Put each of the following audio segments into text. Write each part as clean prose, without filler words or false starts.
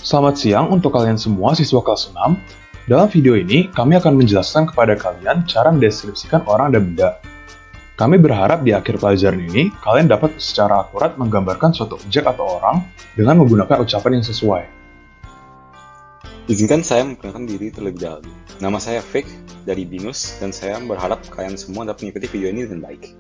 Selamat siang untuk kalian semua siswa kelas 6. Dalam video ini, kami akan menjelaskan kepada kalian cara mendeskripsikan orang dan benda. Kami berharap di akhir pelajaran ini, kalian dapat secara akurat menggambarkan suatu objek atau orang dengan menggunakan ucapan yang sesuai. Izinkan saya memperkenalkan diri terlebih dahulu. Nama saya Vic dari Binus, dan saya berharap kalian semua dapat mengikuti video ini dengan baik.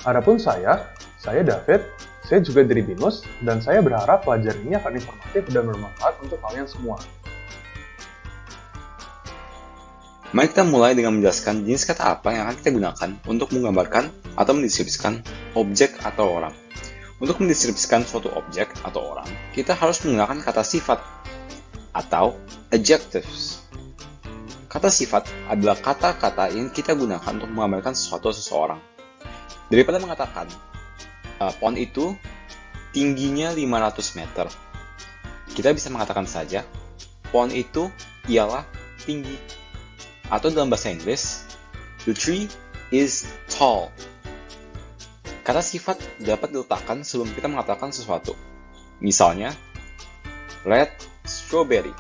Adapun saya David, saya juga dari Binus, dan saya berharap pelajaran ini akan informatif dan bermanfaat untuk kalian semua. Mari kita mulai dengan menjelaskan jenis kata apa yang akan kita gunakan untuk menggambarkan atau mendeskripsikan objek atau orang. Untuk mendeskripsikan suatu objek atau orang, kita harus menggunakan kata sifat atau adjectives. Kata sifat adalah kata-kata yang kita gunakan untuk menggambarkan sesuatu seseorang. Daripada mengatakan, pohon itu tingginya 500 meter, kita bisa mengatakan saja, pohon itu ialah tinggi. Atau dalam bahasa Inggris, the tree is tall. Kata sifat dapat diletakkan sebelum kita mengatakan sesuatu. Misalnya, red strawberry.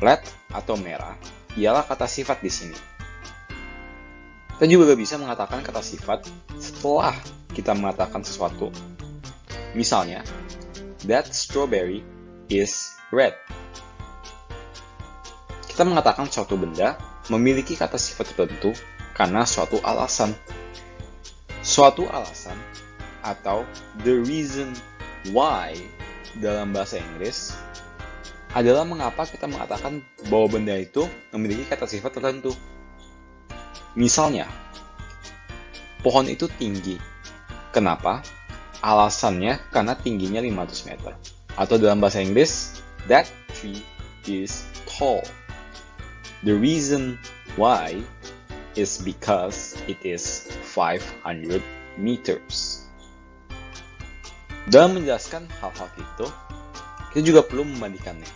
Red atau merah ialah kata sifat di sini. Kita juga bisa mengatakan kata sifat setelah kita mengatakan sesuatu. Misalnya, that strawberry is red. Kita mengatakan suatu benda memiliki kata sifat tertentu karena suatu alasan. Suatu alasan atau the reason why dalam bahasa Inggris adalah mengapa kita mengatakan bahwa benda itu memiliki kata sifat tertentu. Misalnya, pohon itu tinggi. Kenapa? Alasannya karena tingginya 500 meter. Atau dalam bahasa Inggris, that tree is tall. The reason why is because it is 500 meters. Dalam menjelaskan hal-hal itu, kita juga perlu membandingkannya.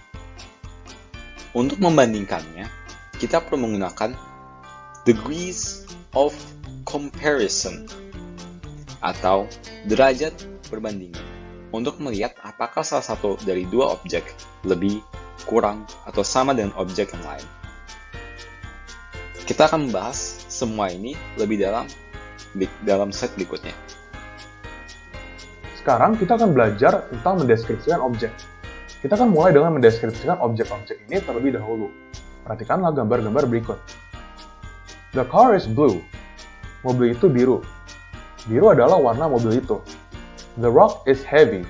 Untuk membandingkannya, kita perlu menggunakan degrees of comparison atau derajat perbandingan untuk melihat apakah salah satu dari dua objek lebih, kurang, atau sama dengan objek yang lain. Kita akan membahas semua ini lebih dalam slide berikutnya. Sekarang kita akan belajar tentang mendeskripsikan objek. Kita akan mulai dengan mendeskripsikan objek-objek ini terlebih dahulu. Perhatikanlah gambar-gambar berikut. The car is blue. Mobil itu biru. Biru adalah warna mobil itu. The rock is heavy.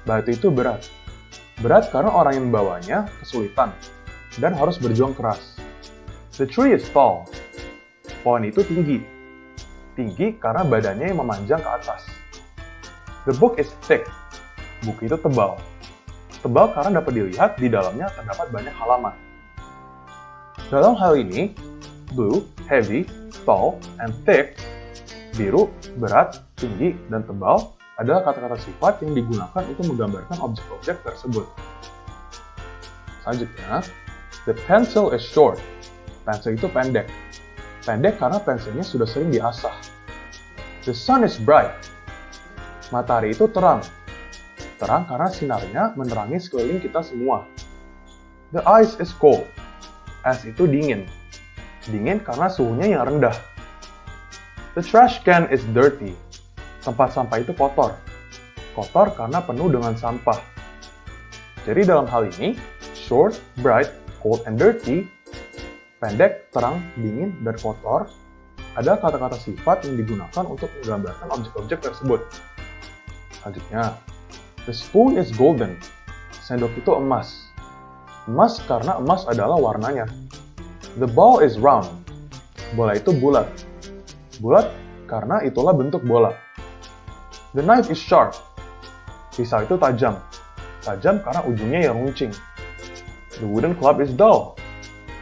Batu itu berat. Berat karena orang yang membawanya kesulitan dan harus berjuang keras. The tree is tall. Pohon itu tinggi. Tinggi karena badannya yang memanjang ke atas. The book is thick. Buku itu tebal. Tebal karena dapat dilihat di dalamnya terdapat banyak halaman. Dalam hal ini, blue, heavy, tall, and thick, biru, berat, tinggi, dan tebal adalah kata-kata sifat yang digunakan untuk menggambarkan objek-objek tersebut. Selanjutnya, the pencil is short. Pensil itu pendek. Pendek karena pensilnya sudah sering diasah. The sun is bright. Matahari itu terang. Terang karena sinarnya menerangi sekeliling kita semua. The ice is cold. Es itu dingin. Dingin karena suhunya yang rendah. The trash can is dirty. Tempat sampah itu kotor. Kotor karena penuh dengan sampah. Jadi dalam hal ini, short, bright, cold, and dirty, pendek, terang, dingin, dan kotor adalah kata-kata sifat yang digunakan untuk menggambarkan objek-objek tersebut. Selanjutnya, the spoon is golden. Sendok itu emas. Emas karena emas adalah warnanya. The ball is round. Bola itu bulat. Bulat karena itulah bentuk bola. The knife is sharp. Pisau itu tajam. Tajam karena ujungnya yang runcing. The wooden club is dull.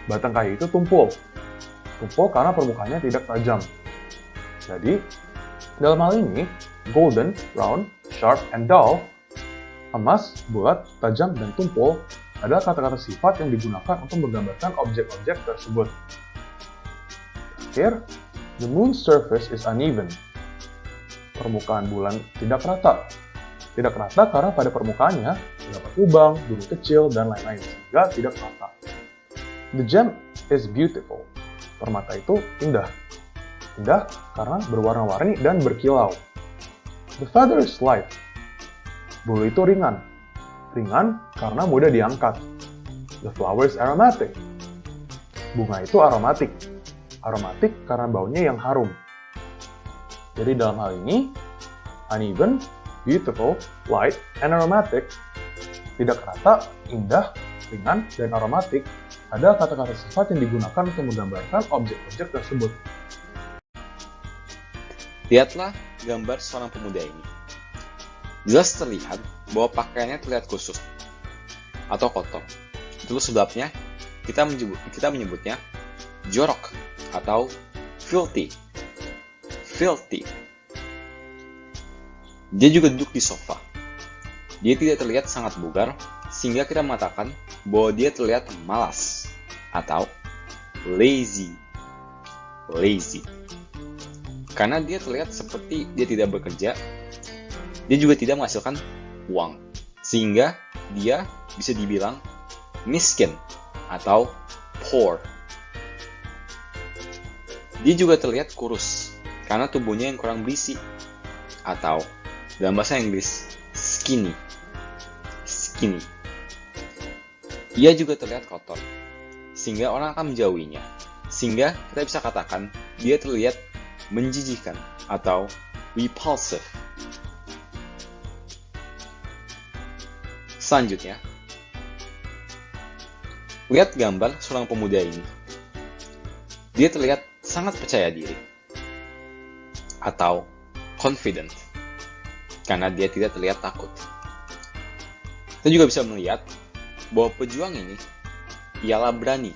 Batang kayu itu tumpul. Tumpul karena permukaannya tidak tajam. Jadi, dalam hal ini, golden, round, sharp, and dull, emas, bulat, tajam, dan tumpul adalah kata-kata sifat yang digunakan untuk menggambarkan objek-objek tersebut. Terakhir, the moon's surface is uneven. Permukaan bulan tidak rata. Tidak rata karena pada permukaannya terdapat lubang, duri kecil, dan lain-lain sehingga tidak rata. The gem is beautiful. Permata itu indah. Indah karena berwarna-warni dan berkilau. The feather is light. Bulu itu ringan. Ringan karena mudah diangkat. The flower is aromatic. Bunga itu aromatik. Aromatik karena baunya yang harum. Jadi dalam hal ini, uneven, beautiful, light, and aromatic. Tidak rata, indah, ringan, dan aromatik ada kata-kata sifat yang digunakan untuk menggambarkan objek-objek tersebut. Lihatlah gambar seorang pemuda ini. Jelas terlihat bahwa pakaiannya terlihat kusut atau kotor. Itu sebabnya kita menyebutnya jorok atau filthy. Filthy. Dia juga duduk di sofa. Dia tidak terlihat sangat bugar, sehingga kita mengatakan bahwa dia terlihat malas atau lazy. Lazy. Karena dia terlihat seperti dia tidak bekerja, dia juga tidak menghasilkan uang, sehingga dia bisa dibilang miskin atau poor. Dia juga terlihat kurus, karena tubuhnya yang kurang berisi, atau dalam bahasa Inggris, skinny. Skinny. Ia juga terlihat kotor, sehingga orang akan menjauhinya. Sehingga kita bisa katakan dia terlihat menjijikkan atau repulsive. Selanjutnya, lihat gambar seorang pemuda ini. Dia terlihat sangat percaya diri atau confident karena dia tidak terlihat takut. Kita juga bisa melihat bahwa pejuang ini ialah berani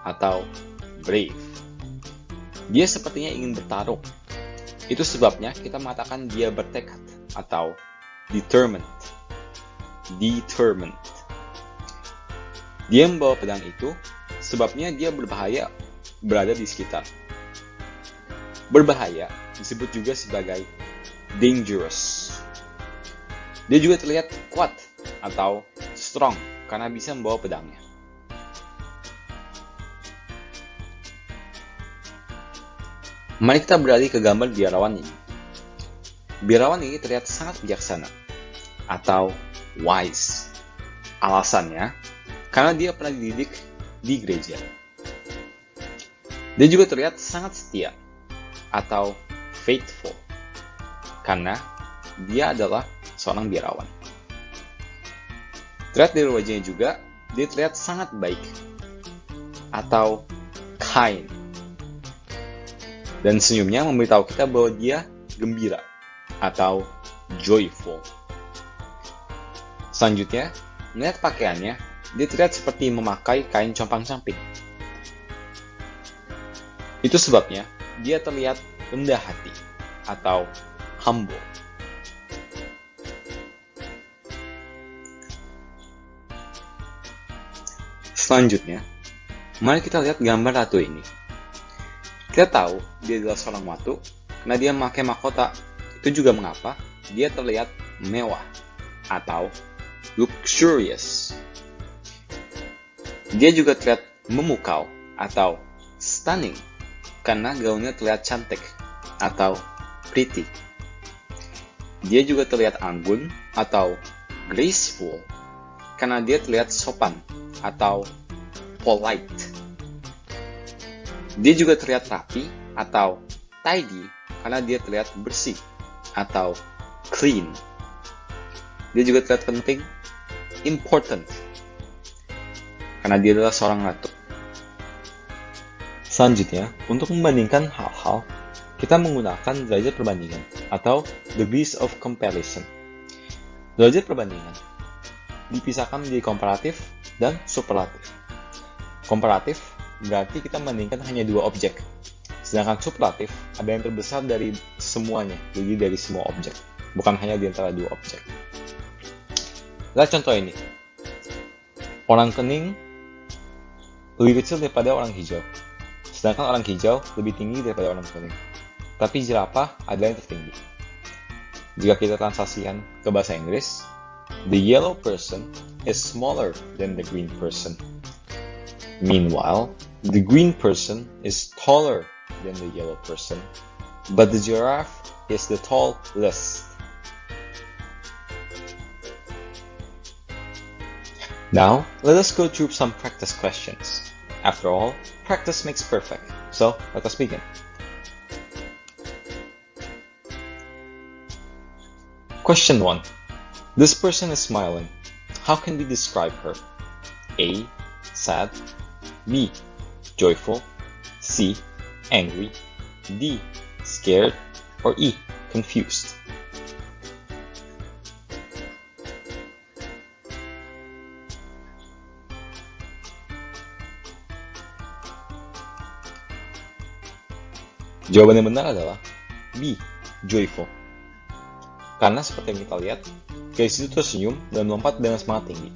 atau brave. Dia sepertinya ingin bertarung. Itu sebabnya kita mengatakan dia bertekad atau determined. Determined. Dia membawa pedang itu sebabnya dia berbahaya berada di sekitar. Berbahaya disebut juga sebagai dangerous. Dia juga terlihat kuat atau strong karena bisa membawa pedangnya. Mari kita beralih ke gambar biarawan ini. Biarawan ini terlihat sangat bijaksana atau wise. Alasannya, karena dia pernah dididik di gereja. Dia juga terlihat sangat setia atau faithful karena dia adalah seorang biarawan. Terlihat dari wajahnya juga, dia terlihat sangat baik atau kind. Dan senyumnya memberitahu kita bahwa dia gembira atau joyful. Selanjutnya, melihat pakaiannya, dia terlihat seperti memakai kain compang-camping. Itu sebabnya dia terlihat rendah hati atau humble. Selanjutnya, mari kita lihat gambar ratu ini. Kita tahu dia adalah seorang ratu karena dia memakai mahkota. Itu juga mengapa dia terlihat mewah atau luxurious. Dia juga terlihat memukau atau stunning karena gaunnya terlihat cantik atau pretty. Dia juga terlihat anggun atau graceful karena dia terlihat sopan atau polite. Dia juga terlihat rapi atau tidy karena dia terlihat bersih atau clean. Dia juga terlihat penting, important, karena dia adalah seorang ratu. Selanjutnya, untuk membandingkan hal-hal, kita menggunakan derajat perbandingan atau degrees of comparison. Derajat perbandingan dipisahkan menjadi komparatif dan superlatif. Komparatif berarti kita membandingkan hanya dua objek, sedangkan superlatif ada yang terbesar dari semuanya, jadi dari semua objek, bukan hanya di antara dua objek. Lihat contoh ini. Orang kening lebih kecil daripada orang hijau, sedangkan orang hijau lebih tinggi daripada orang kuning. Tapi jerapah adalah yang tertinggi. Jika kita translasikan ke bahasa Inggris, the yellow person is smaller than the green person. Meanwhile, the green person is taller than the yellow person, but the giraffe is the tallest. Now, let us go through some practice questions. After all, practice makes perfect. So, let us begin. Question 1. This person is smiling. How can we describe her? A. Sad. B. Joyful. C. Angry. D. Scared. Or E. Confused. Jawaban yang benar adalah B. Joyful. Karena seperti yang kita lihat, gadis itu tersenyum dan melompat dengan semangat tinggi.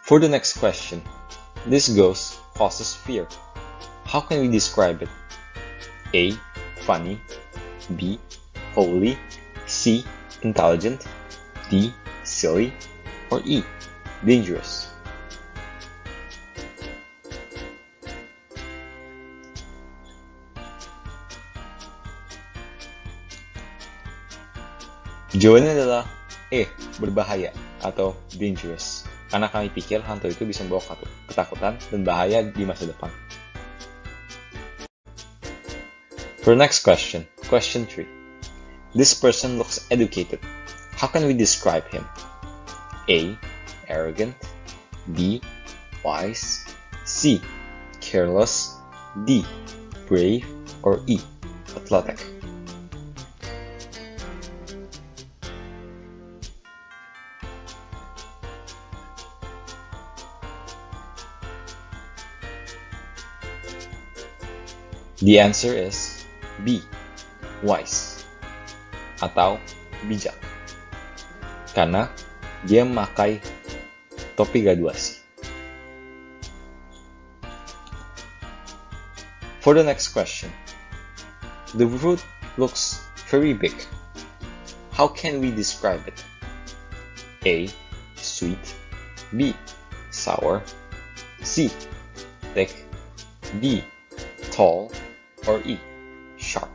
For the next question, this ghost causes fear. How can we describe it? A. Funny. B. Holy. C. Intelligent. D. Silly. Or E. Dangerous. Jawabannya adalah E. Berbahaya atau dangerous. Karena kami pikir hantu itu bisa membawa ketakutan dan bahaya di masa depan. For the next question, question 3. This person looks educated. How can we describe him? A. Arrogant. B. Wise. C. Careless. D. Brave. Or E. Athletic. The answer is B. Wise atau bijak. Karena dia memakai topi graduasi. For the next question, the fruit looks very big. How can we describe it? A. Sweet. B. Sour. C. Thick. D. Tall. Or E. Sharp.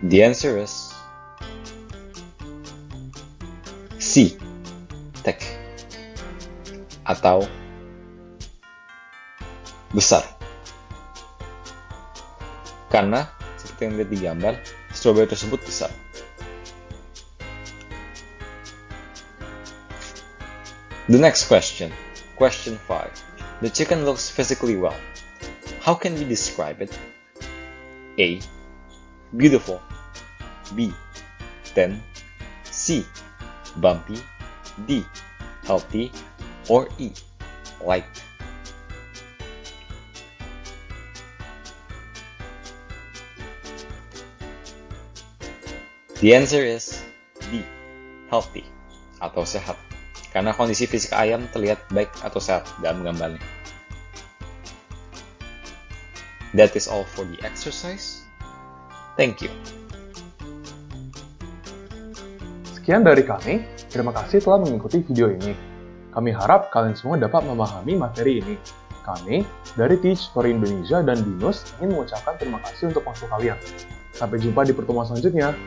The answer is C. Thick atau besar. Karena seperti yang dilihat di gambar, strawberry tersebut besar. The next question, question 5. The chicken looks physically well. How can we describe it? A. Beautiful. B. Thin. C. Bumpy. D. Healthy. Or E. Light. The answer is D. Healthy atau sehat. Karena kondisi fisik ayam terlihat baik atau sehat dalam gambarnya. That is all for the exercise. Thank you. Sekian dari kami, terima kasih telah mengikuti video ini. Kami harap kalian semua dapat memahami materi ini. Kami, dari Teach for Indonesia dan Binus ingin mengucapkan terima kasih untuk waktu kalian. Sampai jumpa di pertemuan selanjutnya.